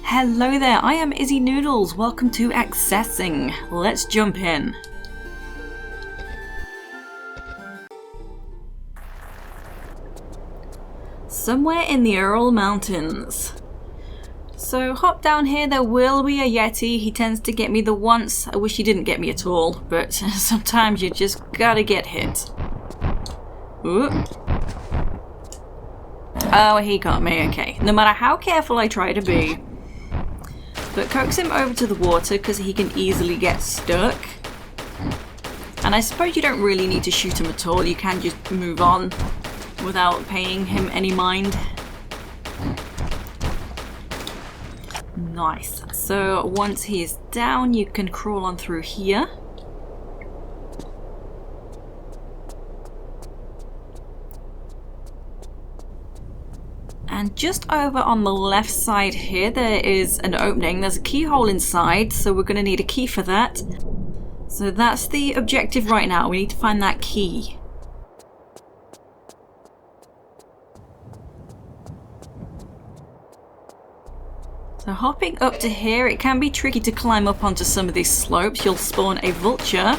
Hello there, I am Izzy Noodles. Welcome to Accessing. Let's jump in. Somewhere in the TRLE Mountains. So hop down here, there will be a Yeti. He tends to get me the once. I wish he didn't get me at all, but sometimes you just gotta get hit. Ooh. Oh, he got me, okay. No matter how careful I try to be. But coax him over to the water because he can easily get stuck. And I suppose you don't really need to shoot him at all. You can just move on without paying him any mind. Nice. So once he is down, you can crawl on through here. And just over on the left side here, there is an opening. There's a keyhole inside, so we're going to need a key for that. So that's the objective right now. We need to find that key. So hopping up to here, it can be tricky to climb up onto some of these slopes. You'll spawn a vulture.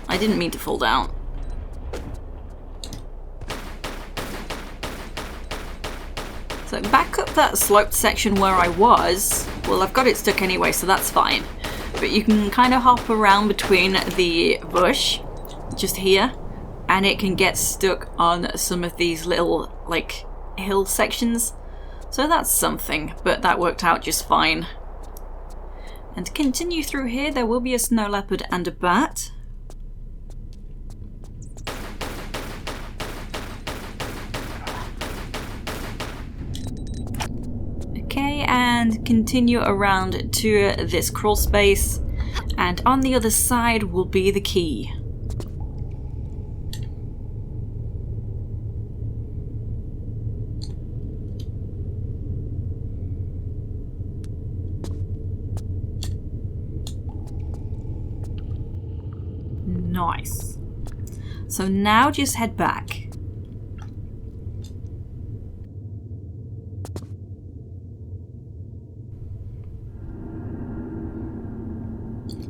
I didn't mean to fall down. So back up that sloped section where I was, well, I've got it stuck anyway, so that's fine. But you can kind of hop around between the bush, just here, and it can get stuck on some of these little, like, hill sections. So that's something, but that worked out just fine. And to continue through here, there will be a snow leopard and a bat. Okay, and continue around to this crawl space, and on the other side will be the key. Nice. So now just head back.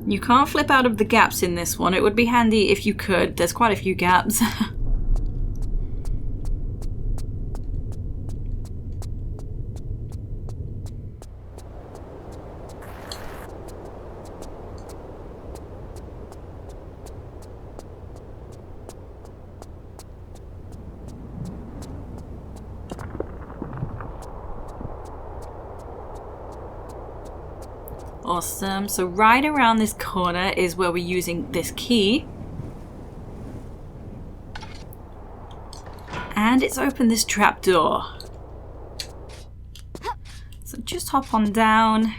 You can't flip out of the gaps in this one. It would be handy if you could. There's quite a few gaps. Awesome. So right around this corner is where we're using this key. And it's opened this trapdoor. So just hop on down.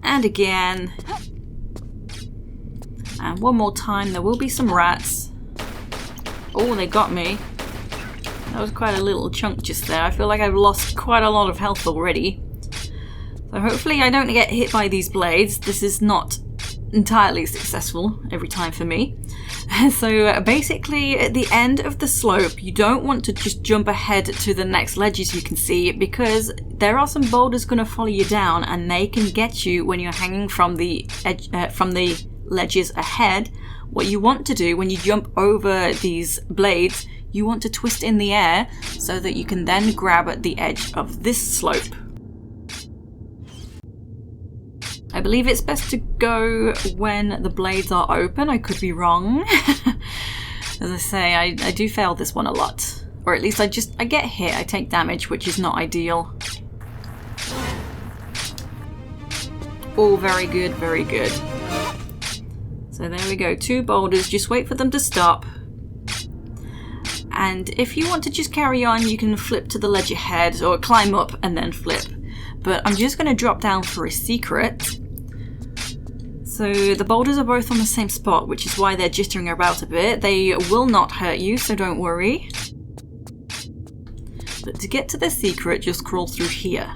And again. And one more time. There will be some rats. Oh, they got me. That was quite a little chunk just there. I feel like I've lost quite a lot of health already. So hopefully I don't get hit by these blades. This is not entirely successful every time for me. So basically at the end of the slope, you don't want to just jump ahead to the next ledges you can see, because there are some boulders going to follow you down and they can get you when you're hanging from the edge, from the ledges ahead. What you want to do when you jump over these blades, you want to twist in the air so that you can then grab at the edge of this slope. I believe it's best to go when the blades are open. I could be wrong. As I say, I do fail this one a lot. Or at least I get hit, I take damage, which is not ideal. Oh, very good, very good. So there we go, 2 boulders, just wait for them to stop. And if you want to just carry on, you can flip to the ledge ahead, or climb up and then flip. But I'm just going to drop down for a secret. So the boulders are both on the same spot, which is why they're jittering about a bit. They will not hurt you, so don't worry. But to get to the secret, just crawl through here.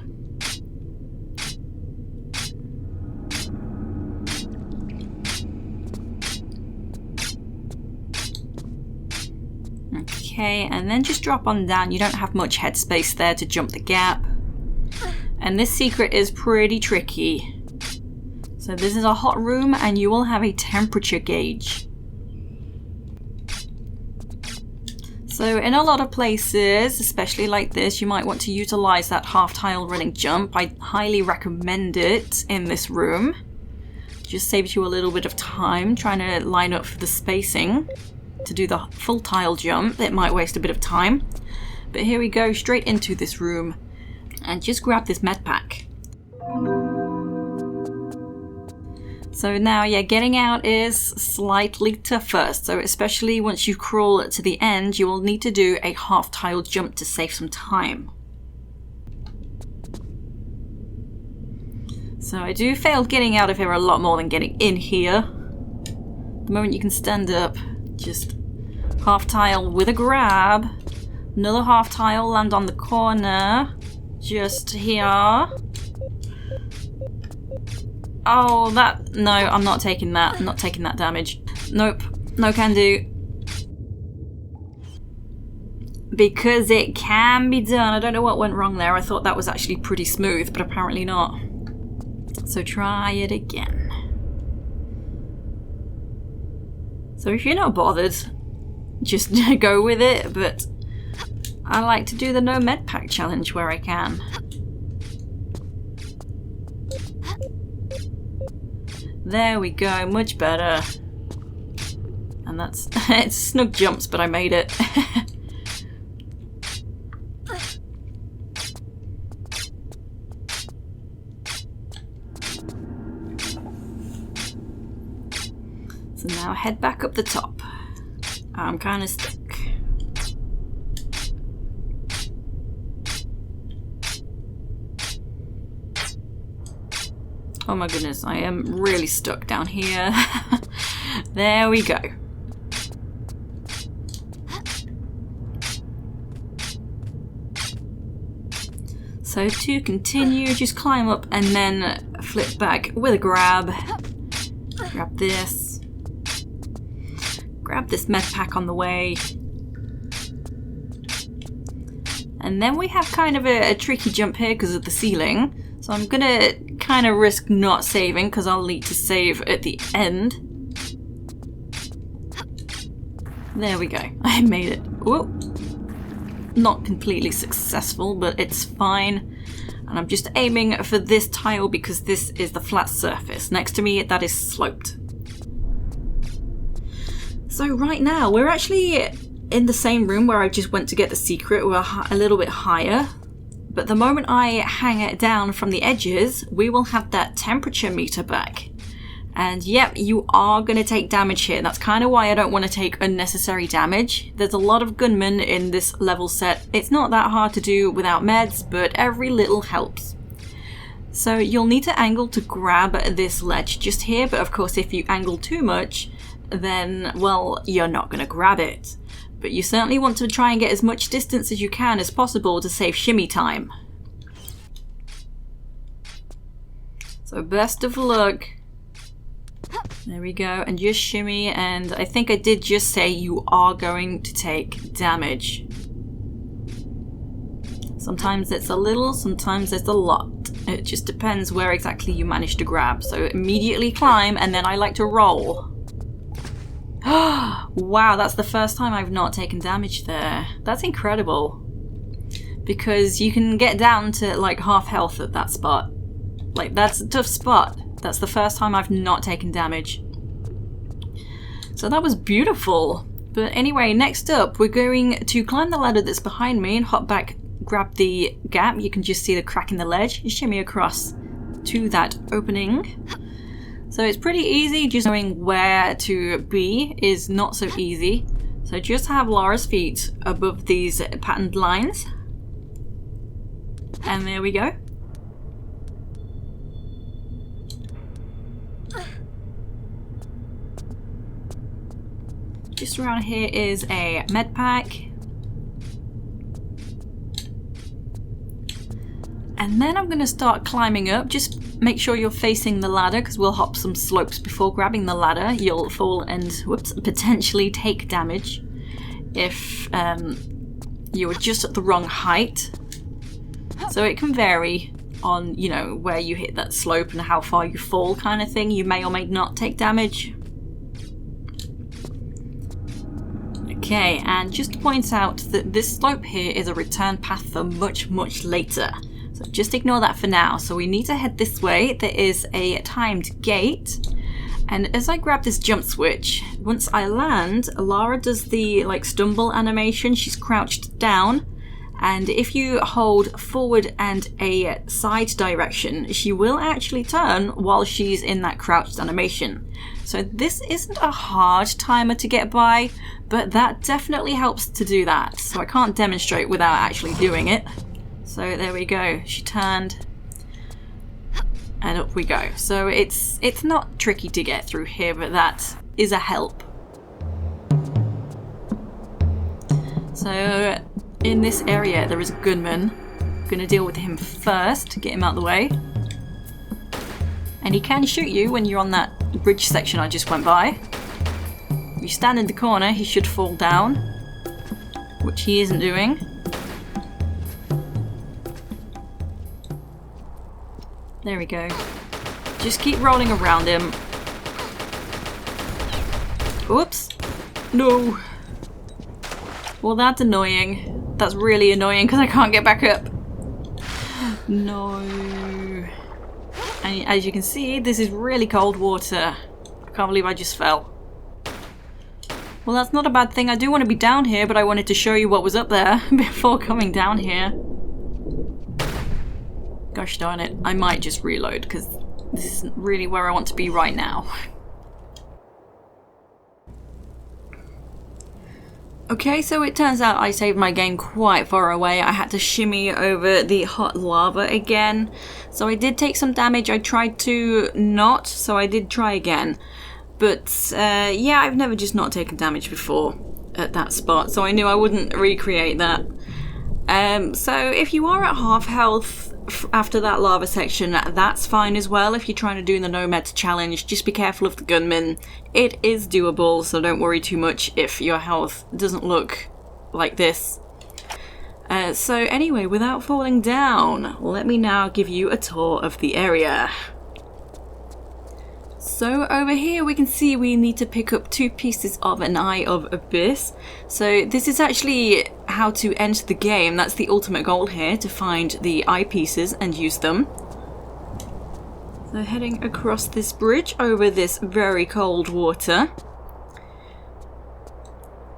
Okay, and then just drop on down. You don't have much headspace there to jump the gap. And this secret is pretty tricky. So this is a hot room and you will have a temperature gauge. So in a lot of places, especially like this, you might want to utilize that half tile running jump. I highly recommend it in this room. Just saves you a little bit of time trying to line up for the spacing. To do the full tile jump, it might waste a bit of time. But here we go, straight into this room. And just grab this Medpack. So now, yeah, getting out is slightly tougher. So especially once you crawl to the end, you will need to do a half tile jump to save some time. So I do fail getting out of here a lot more than getting in here. The moment you can stand up, just half tile with a grab. Another half tile, land on the corner. Just here. Oh, that... No, I'm not taking that. I'm not taking that damage. Nope. No can do. Because it can be done. I don't know what went wrong there. I thought that was actually pretty smooth, but apparently not. So try it again. So if you're not bothered, just go with it, but I like to do the no Medpack challenge where I can. There we go, much better. And that's... it's snug jumps, but I made it. So now head back up the top. I'm kind of stuck. Oh my goodness, I am really stuck down here. There we go. So to continue, just climb up and then flip back with a grab. Grab this. Grab this Medpack on the way. And then we have kind of a tricky jump here because of the ceiling. So I'm gonna kind of risk not saving because I'll need to save at the end. There we go. I made it. Whoa. Not completely successful, but it's fine. And I'm just aiming for this tile because this is the flat surface. Next to me, that is sloped. So right now, we're actually in the same room where I just went to get the secret. We're a little bit higher. But the moment I hang it down from the edges, we will have that temperature meter back. And yep, you are going to take damage here. That's kind of why I don't want to take unnecessary damage. There's a lot of gunmen in this level set. It's not that hard to do without meds, but every little helps. So you'll need to angle to grab this ledge just here, but of course if you angle too much, then, well, you're not going to grab it. But you certainly want to try and get as much distance as you can as possible to save shimmy time. So best of luck. There we go, and just shimmy, and I think I did just say you are going to take damage. Sometimes it's a little, sometimes it's a lot. It just depends where exactly you manage to grab. So immediately climb, and then I like to roll. Wow, that's the first time I've not taken damage there. That's incredible. Because you can get down to like half health at that spot. Like, that's a tough spot. That's the first time I've not taken damage. So that was beautiful. But anyway, next up, we're going to climb the ladder that's behind me and hop back, grab the gap. You can just see the crack in the ledge and shimmy across to that opening. So it's pretty easy, just knowing where to be is not so easy. So just have Laura's feet above these patterned lines. And there we go. Just around here is a Medpack. And then I'm going to start climbing up. Just make sure you're facing the ladder because we'll hop some slopes before grabbing the ladder. You'll fall and, whoops, potentially take damage if you were just at the wrong height. So it can vary. on, you know, where you hit that slope and how far you fall kind of thing. You may or may not take damage. Okay, and just to point out that this slope here is a return path for much, much later. So just ignore that for now. So we need to head this way. There is a timed gate. And as I grab this jump switch, once I land, Lara does the like stumble animation. She's crouched down. And if you hold forward and a side direction, she will actually turn while she's in that crouched animation. So this isn't a hard timer to get by, but that definitely helps to do that. So I can't demonstrate without actually doing it. So there we go. She turned. And up we go. So it's not tricky to get through here, but that is a help. So in this area there is a gunman. I'm going to deal with him first to get him out of the way. And he can shoot you when you're on that bridge section I just went by. If you stand in the corner, he should fall down, which he isn't doing. There we go. Just keep rolling around him. Oops. No. Well, that's annoying. That's really annoying because I can't get back up. No. And as you can see, this is really cold water. I can't believe I just fell. Well, that's not a bad thing. I do want to be down here, but I wanted to show you what was up there before coming down here. Gosh darn it, I might just reload because this isn't really where I want to be right now. Okay, so it turns out I saved my game quite far away. I had to shimmy over the hot lava again. So I did take some damage. I tried to not, so I did try again. But yeah, I've never just not taken damage before at that spot, so I knew I wouldn't recreate that. So if you are at half health after that lava section, that's fine as well. If you're trying to do the Nomads challenge, just be careful of the gunman. It is doable, so don't worry too much if your health doesn't look like this. So anyway, without falling down, let me now give you a tour of the area. So over here we can see we need to pick up 2 pieces of an Eye of Abyss. So this is actually how to enter the game. That's the ultimate goal here, to find the eye pieces and use them. So heading across this bridge over this very cold water.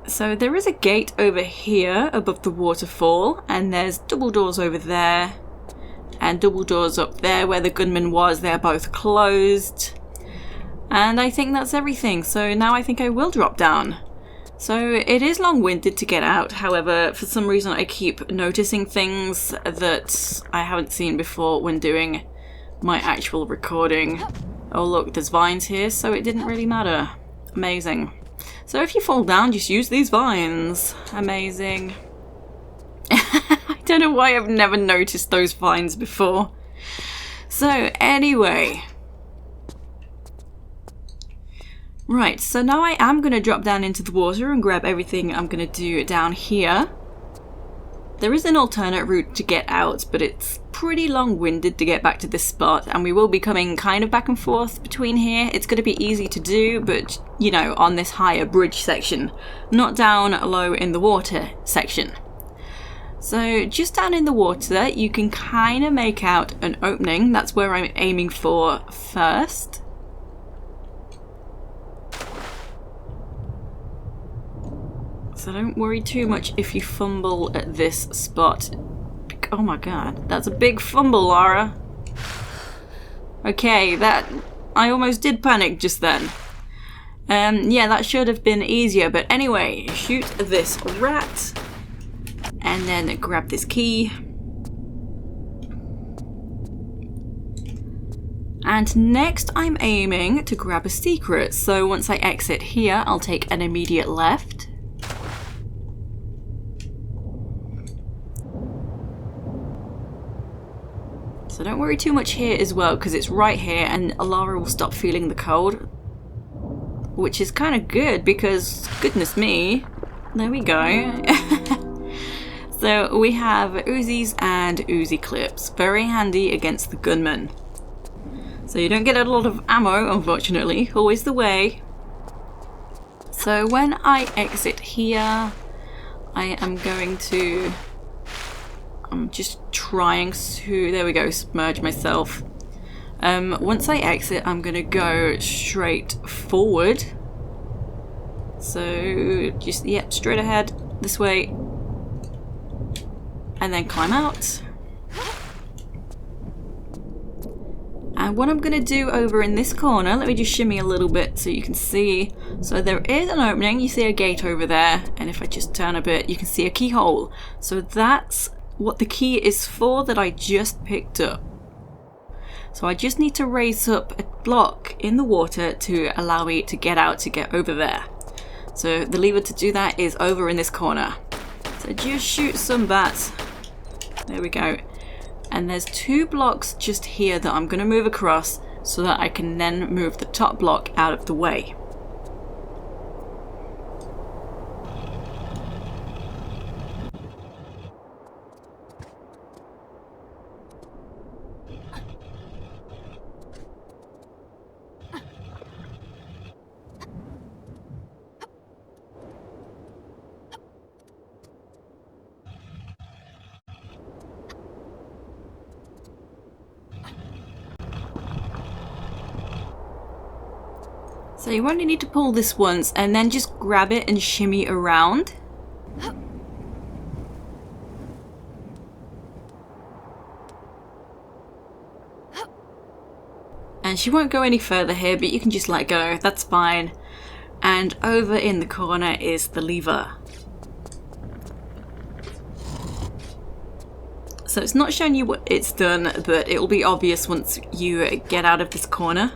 So there is a gate over here above the waterfall, and there's double doors over there and double doors up there where the gunman was. They're both closed. And I think that's everything, so now I think I will drop down. So it is long-winded to get out, however, for some reason I keep noticing things that I haven't seen before when doing my actual recording. Oh look, there's vines here, so it didn't really matter. Amazing. So if you fall down, just use these vines. Amazing. I don't know why I've never noticed those vines before. So anyway... Right, so now I am going to drop down into the water and grab everything I'm going to do down here. There is an alternate route to get out, but it's pretty long-winded to get back to this spot, and we will be coming kind of back and forth between here. It's going to be easy to do, but, you know, on this higher bridge section, not down low in the water section. So just down in the water, you can kind of make out an opening. That's where I'm aiming for first. So don't worry too much if you fumble at this spot. Oh my god, that's a big fumble, Lara. Okay, I almost did panic just then. Yeah, that should have been easier, but anyway, shoot this rat. And then grab this key. And next I'm aiming to grab a secret. So once I exit here, I'll take an immediate left. So don't worry too much here as well, because it's right here and Lara will stop feeling the cold. Which is kind of good because, goodness me, there we go. So we have Uzis and Uzi Clips, very handy against the gunman. So you don't get a lot of ammo, unfortunately, always the way. So when I exit here, I am going to, I'm just trying to, there we go, submerge myself. Once I exit, I'm going to go straight forward. So just, yep, straight ahead, this way. And then climb out. And what I'm going to do over in this corner, let me just shimmy a little bit so you can see. So there is an opening, you see a gate over there, and if I just turn a bit, you can see a keyhole. So that's what the key is for that I just picked up. So I just need to raise up a block in the water to allow me to get out to get over there. So the lever to do that is over in this corner. So just shoot some bats. There we go. And there's 2 blocks just here that I'm going to move across so that I can then move the top block out of the way. So you only need to pull this once and then just grab it and shimmy around. And she won't go any further here, but you can just let go, that's fine. And over in the corner is the lever. So it's not showing you what it's done, but it will be obvious once you get out of this corner.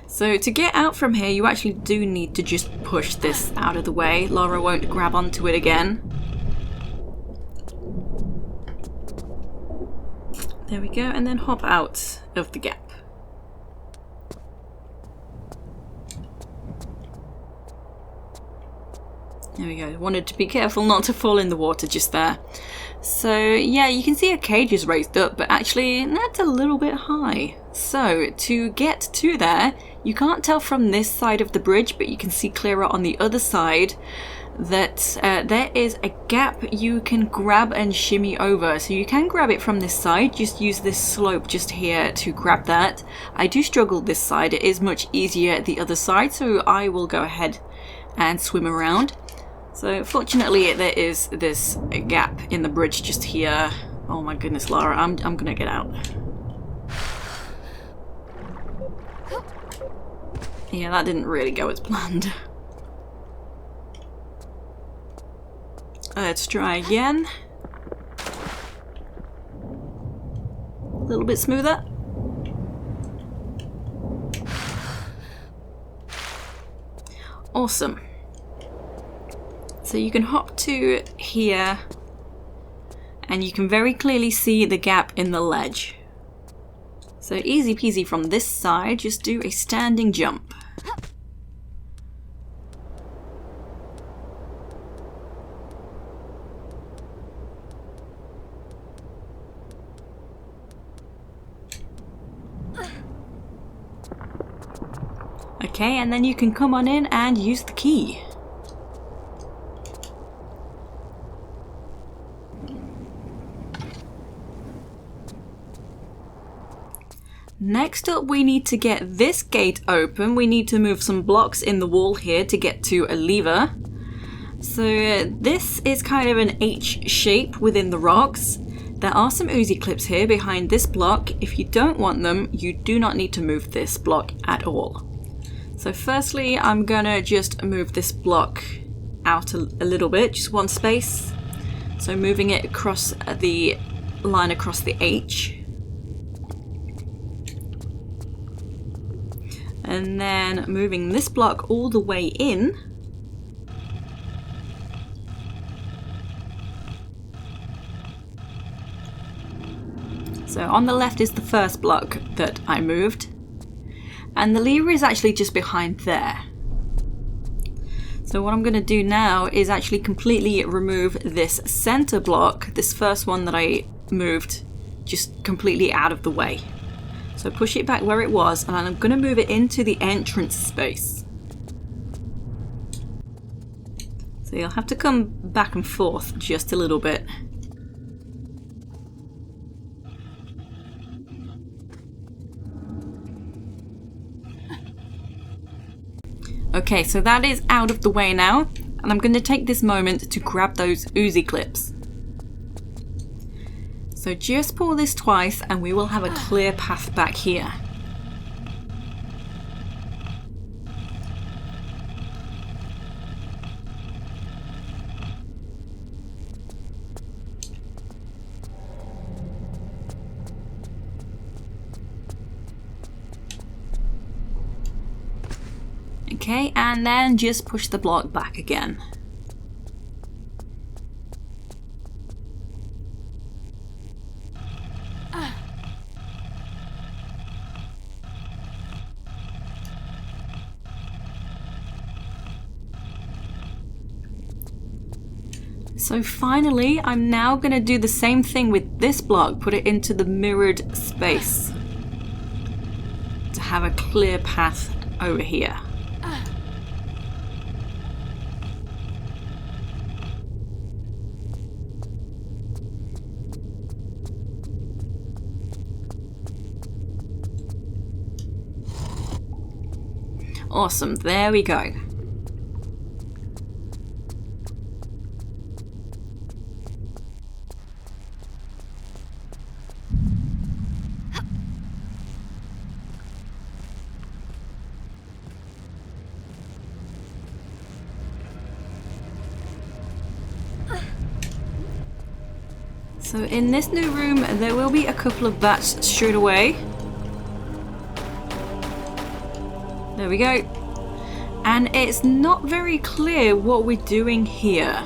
So to get out from here, you actually do need to just push this out of the way. Laura won't grab onto it again. There we go, and then hop out of the gap. There we go. Wanted to be careful not to fall in the water just there. So yeah, you can see a cage is raised up, but actually that's a little bit high. So to get to there, you can't tell from this side of the bridge, but you can see clearer on the other side that there is a gap you can grab and shimmy over. So you can grab it from this side, just use this slope just here to grab that. I do struggle this side, it is much easier the other side, so I will go ahead and swim around. So fortunately there is this gap in the bridge just here. Oh my goodness, Lara, I'm gonna get out. Yeah, that didn't really go as planned. Let's try again. A little bit smoother. Awesome. So you can hop to here and you can very clearly see the gap in the ledge. So easy peasy from this side, just do a standing jump. Okay, and then you can come on in and use the key. Next up, we need to get this gate open. We need to move some blocks in the wall here to get to a lever. So this is kind of an H shape within the rocks. There are some Uzi clips here behind this block. If you don't want them, you do not need to move this block at all. So firstly, I'm gonna just move this block out a little bit, just one space. So moving it across the line across the H. And then moving this block all the way in. So on the left is the first block that I moved. And the lever is actually just behind there. So what I'm going to do now is actually completely remove this center block, this first one that I moved, just completely out of the way. So push it back where it was, and I'm going to move it into the entrance space. So you'll have to come back and forth just a little bit. Okay, so that is out of the way now, and I'm going to take this moment to grab those Uzi Clips. So just pull this twice and we will have a clear path back here. Okay, and then just push the block back again. So finally, I'm now going to do the same thing with this block, put it into the mirrored space to have a clear path over here. Awesome, there we go. So in this new room, there will be a couple of bats straight away. There we go. And it's not very clear what we're doing here.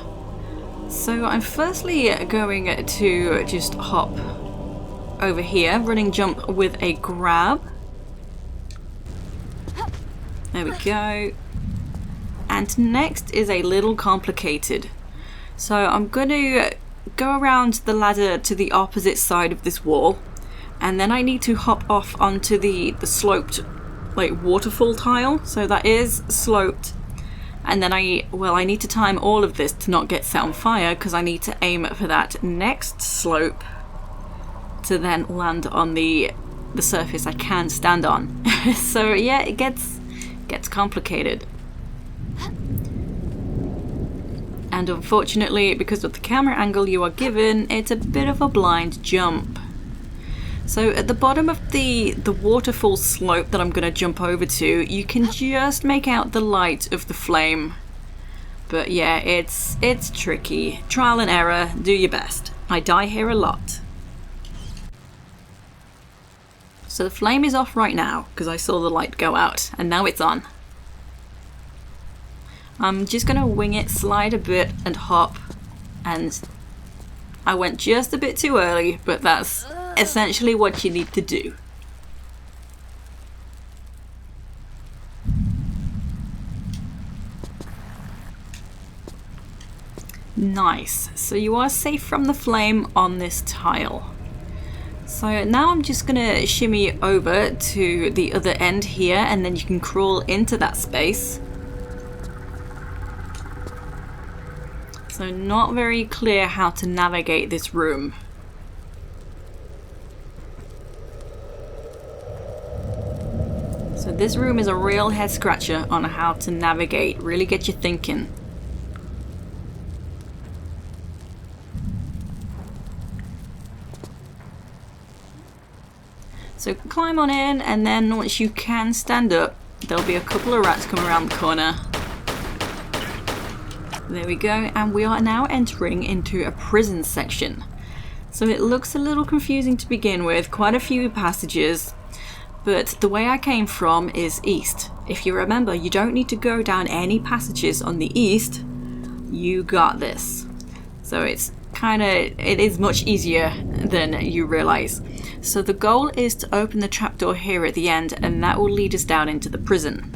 So I'm firstly going to just hop over here, running jump with a grab. There we go. And next is a little complicated. So I'm going to go around the ladder to the opposite side of this wall, and then I need to hop off onto the sloped like waterfall tile, so that is sloped, and then I need to time all of this to not get set on fire because I need to aim for that next slope to then land on the surface I can stand on. So yeah, it gets complicated. And unfortunately, because of the camera angle you are given, it's a bit of a blind jump. So at the bottom of the waterfall slope that I'm going to jump over to, you can just make out the light of the flame. But yeah, it's tricky. Trial and error, do your best. I die here a lot. So the flame is off right now, because I saw the light go out, and now it's on. I'm just going to wing it, slide a bit, and hop, and I went just a bit too early, but that's essentially what you need to do. Nice, so you are safe from the flame on this tile. So now I'm just gonna shimmy over to the other end here, and then you can crawl into that space. So not very clear how to navigate this room. So this room is a real head scratcher on how to navigate, really get you thinking. So climb on in, and then once you can stand up, there'll be a couple of rats come around the corner. There we go, and we are now entering into a prison section. So it looks a little confusing to begin with, quite a few passages, but the way I came from is east. If you remember, you don't need to go down any passages on the east, you got this. So it is much easier than you realize. So the goal is to open the trapdoor here at the end, and that will lead us down into the prison.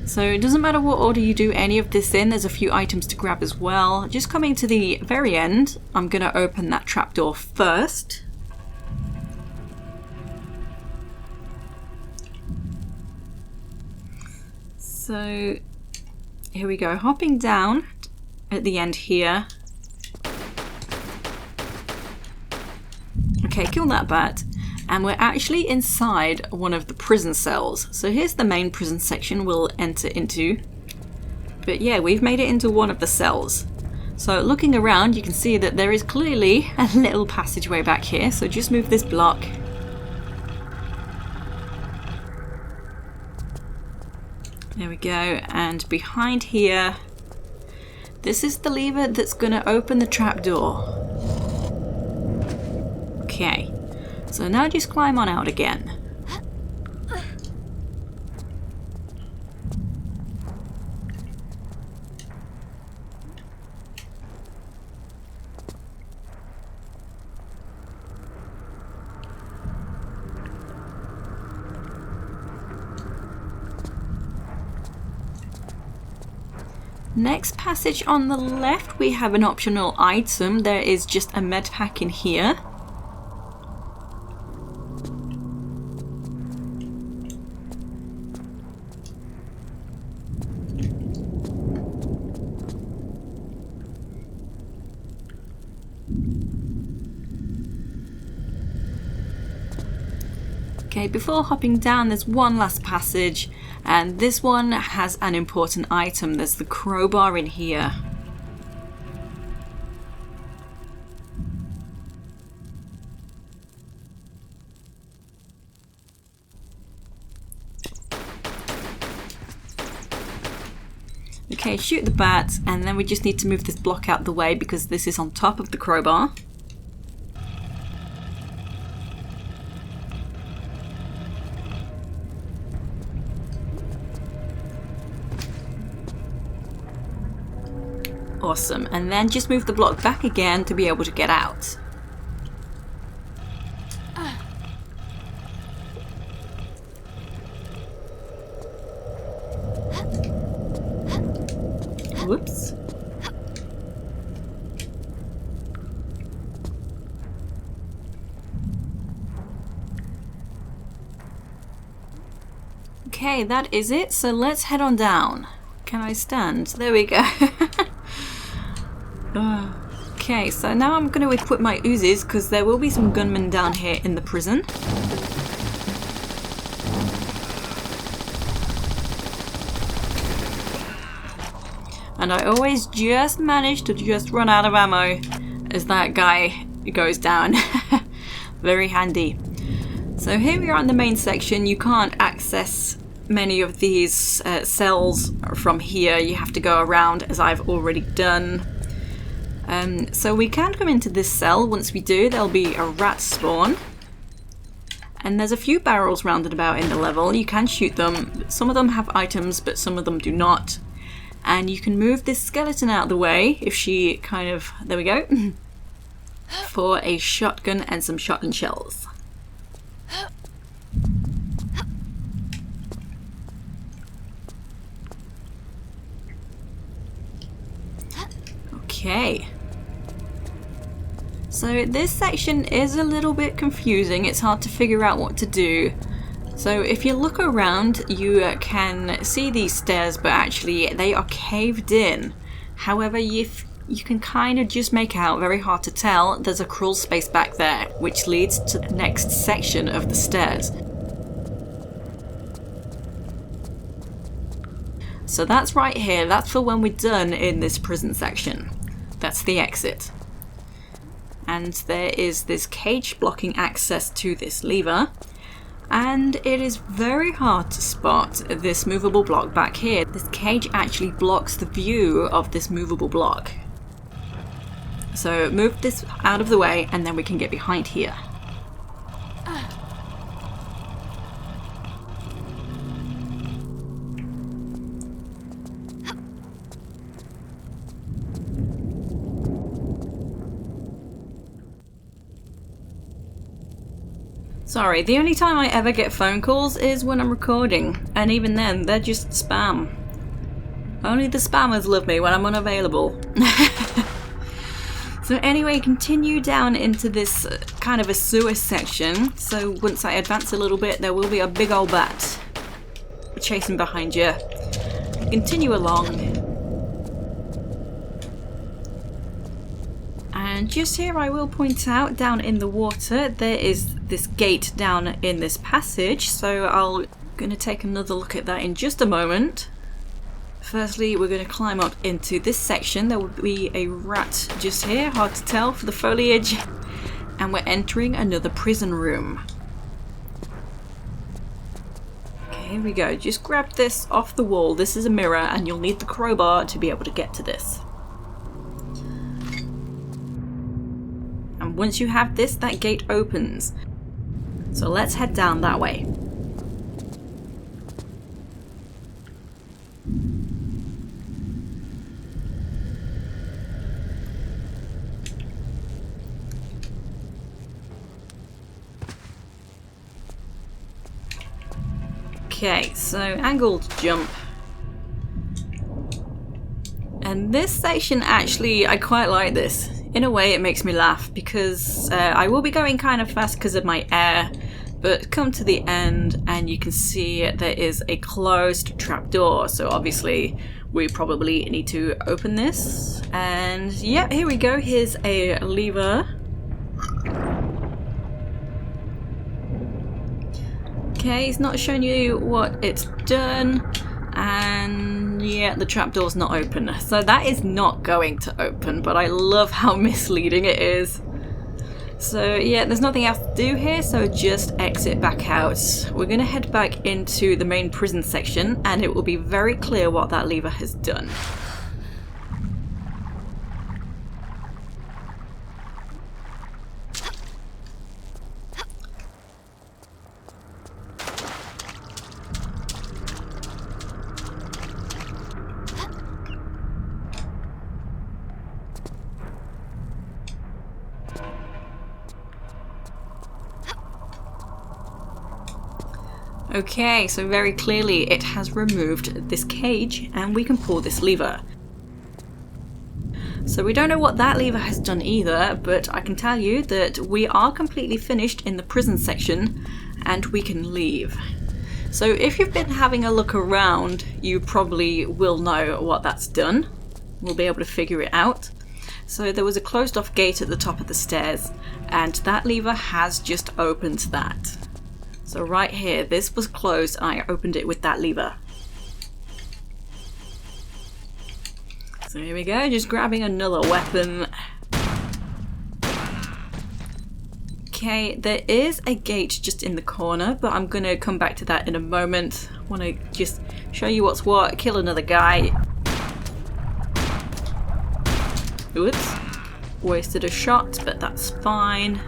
So it doesn't matter what order you do any of this in, there's a few items to grab as well. Just coming to the very end, I'm going to open that trapdoor first. So here we go, hopping down at the end here. Okay, kill that bat. And we're actually inside one of the prison cells. So here's the main prison section we'll enter into. But yeah, we've made it into one of the cells. So looking around, you can see that there is clearly a little passageway back here. So just move this block. There we go. And behind here, this is the lever that's going to open the trapdoor. Okay. So now just climb on out again. Next passage on the left, we have an optional item. There is just a medpack in here. Okay, before hopping down, there's one last passage, and this one has an important item. There's the crowbar in here. Okay, shoot the bat, and then we just need to move this block out the way because this is on top of the crowbar. Awesome, and then just move the block back again to be able to get out. Whoops. Okay, that is it, so let's head on down. Can I stand? There we go. Okay, so now I'm going to equip my Uzis because there will be some gunmen down here in the prison. And I always just manage to just run out of ammo as that guy goes down. Very handy. So here we are in the main section. You can't access many of these cells from here. You have to go around, as I've already done. So we can come into this cell. Once we do, there'll be a rat spawn. And there's a few barrels rounded about in the level. You can shoot them. Some of them have items, but some of them do not. And you can move this skeleton out of the way if she kind of... There we go. For a shotgun and some shotgun shells. Okay. So this section is a little bit confusing. It's hard to figure out what to do. So if you look around, you can see these stairs, but actually they are caved in. However, you can kind of just make out, very hard to tell, there's a crawl space back there, which leads to the next section of the stairs. So that's right here, that's for when we're done in this prison section. That's the exit. And there is this cage blocking access to this lever. And it is very hard to spot this movable block back here. This cage actually blocks the view of this movable block. So move this out of the way and then we can get behind here. Sorry, the only time I ever get phone calls is when I'm recording, and even then, they're just spam. Only the spammers love me when I'm unavailable. So anyway, continue down into this kind of a sewer section. So once I advance a little bit, there will be a big old bat chasing behind you. Continue along. And just here I will point out, down in the water, there is this gate down in this passage. So I'm going to take another look at that in just a moment. Firstly, we're going to climb up into this section. There will be a rat just here, hard to tell for the foliage. And we're entering another prison room. Okay, here we go. Just grab this off the wall. This is a mirror and you'll need the crowbar to be able to get to this. And once you have this, that gate opens. So let's head down that way. Okay, so angled jump. And this section actually, I quite like this. In a way it makes me laugh because I will be going kind of fast because of my air, but come to the end and you can see there is a closed trapdoor. So obviously we probably need to open this. And yeah, here we go. Here's a lever. Okay, it's not showing you what it's done, and yeah, the trapdoor's not open. So that is not going to open, but I love how misleading it is. So yeah, there's nothing else to do here, so just exit back out. We're going to head back into the main prison section, and it will be very clear what that lever has done. Okay, so very clearly it has removed this cage and we can pull this lever. So we don't know what that lever has done either, but I can tell you that we are completely finished in the prison section and we can leave. So if you've been having a look around, you probably will know what that's done. We'll be able to figure it out. So there was a closed off gate at the top of the stairs and that lever has just opened that. So right here, this was closed and I opened it with that lever. So here we go, just grabbing another weapon. Okay, there is a gate just in the corner, but I'm going to come back to that in a moment. I want to just show you what's what, kill another guy. Oops, wasted a shot, but that's fine.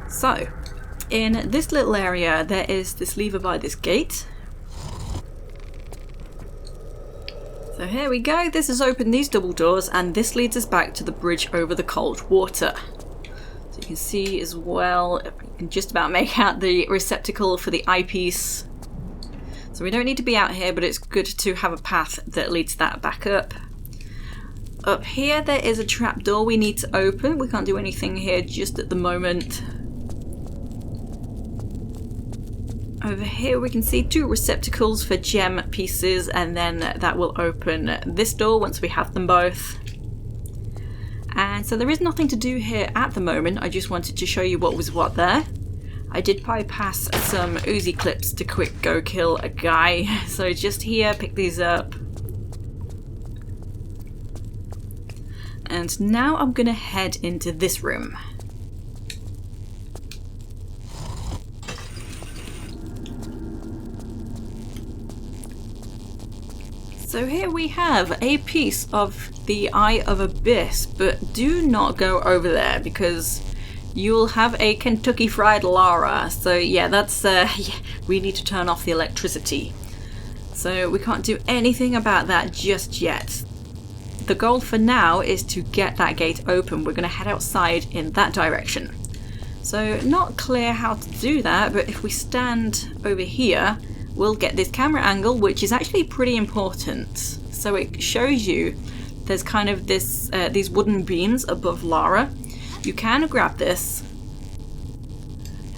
So, in this little area, there is this lever by this gate. So here we go, this has opened these double doors and this leads us back to the bridge over the cold water. So you can see as well, you can just about make out the receptacle for the eyepiece. So we don't need to be out here, but it's good to have a path that leads that back up. Up here there is a trapdoor we need to open. We can't do anything here just at the moment. Over here we can see two receptacles for gem pieces, and then that will open this door once we have them both. And so there is nothing to do here at the moment. I just wanted to show you what was what there. I did bypass some Uzi Clips to quick go kill a guy. So just here, pick these up. And now I'm gonna head into this room. So here we have a piece of the Eye of Abyss, but do not go over there because you'll have a Kentucky Fried Lara. So yeah, that's we need to turn off the electricity. So we can't do anything about that just yet. The goal for now is to get that gate open. We're going to head outside in that direction. So not clear how to do that, but if we stand over here, we'll get this camera angle, which is actually pretty important. So it shows you there's kind of this these wooden beams above Lara. You can grab this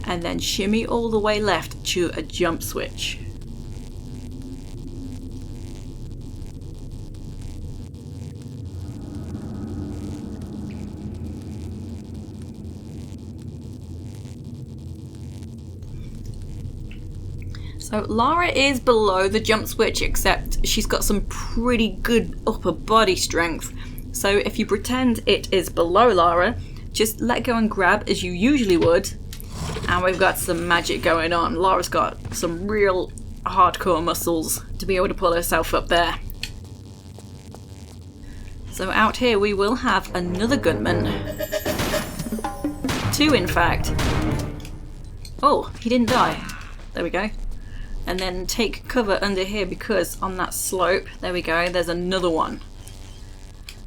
and then shimmy all the way left to a jump switch. So Lara is below the jump switch, except she's got some pretty good upper body strength. So if you pretend it is below Lara, just let go and grab as you usually would, and we've got some magic going on. Lara's got some real hardcore muscles to be able to pull herself up there. So out here we will have another gunman. 2 in fact. Oh, he didn't die. There we go. And then take cover under here, because on that slope, there we go, there's another one.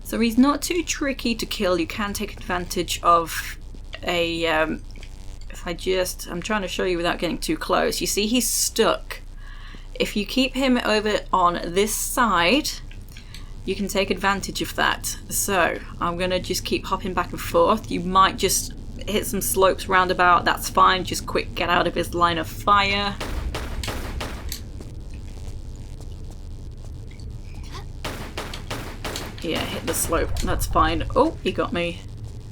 So he's not too tricky to kill. You can take advantage of a, I'm trying to show you without getting too close. You see he's stuck. If you keep him over on this side, you can take advantage of that. So I'm gonna just keep hopping back and forth. You might just hit some slopes roundabout, that's fine. Just quick get out of his line of fire. Yeah, hit the slope, that's fine. Oh, he got me.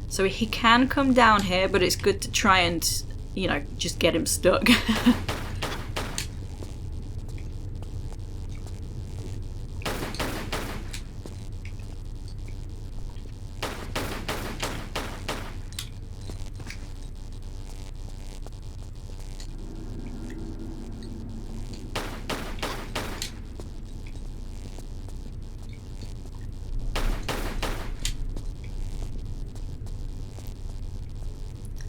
So he can come down here, but it's good to try and, you know, just get him stuck.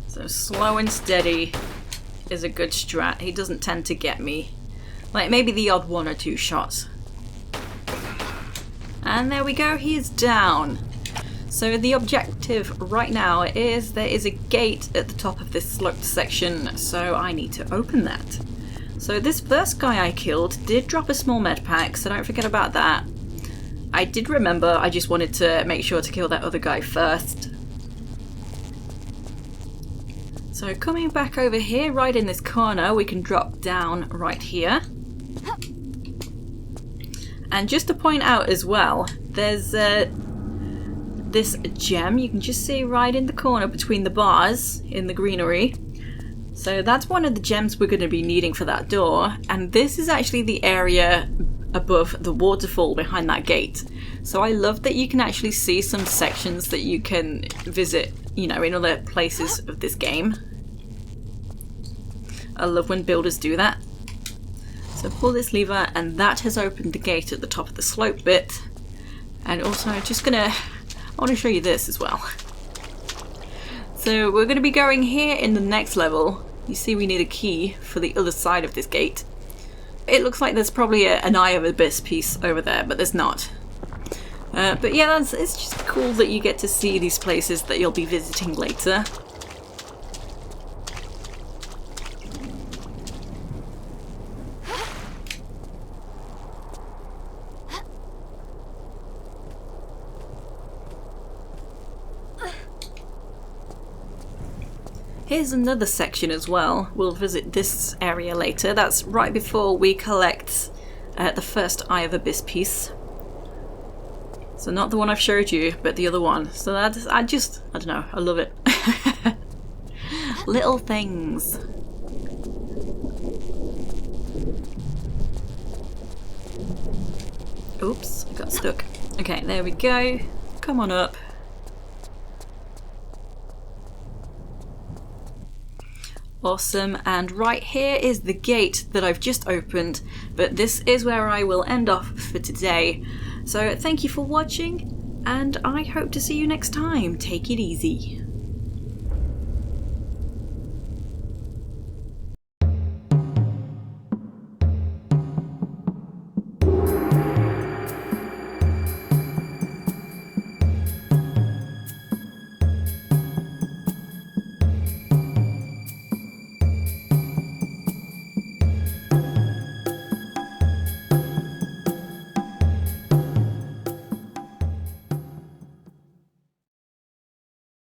So slow and steady is a good strat. He doesn't tend to get me. Like maybe the odd 1 or 2 shots. And there we go, he is down. So the objective right now is there is a gate at the top of this sloped section, so I need to open that. So this first guy I killed did drop a small med pack, so don't forget about that. I did remember, I just wanted to make sure to kill that other guy first. So coming back over here, right in this corner, we can drop down right here. And just to point out as well, there's this gem you can just see right in the corner between the bars in the greenery. So that's one of the gems we're going to be needing for that door. And this is actually the area above the waterfall behind that gate. So I love that you can actually see some sections that you can visit, you know, in other places of this game. I love when builders do that. So pull this lever and that has opened the gate at the top of the slope bit. And also I want to show you this as well. So we're going to be going here in the next level. You see we need a key for the other side of this gate. It looks like there's probably an Eye of Abyss piece over there, but there's not. But yeah, it's just cool that you get to see these places that you'll be visiting later. Here's another section as well. We'll visit this area later. That's right before we collect the first Eye of Abyss piece. So not the one I've showed you, but the other one. So that's, I don't know, I love it. Little things. Oops, I got stuck. Okay, there we go. Come on up. Awesome, and right here is the gate that I've just opened, but this is where I will end off for today. So thank you for watching, and I hope to see you next time. Take it easy.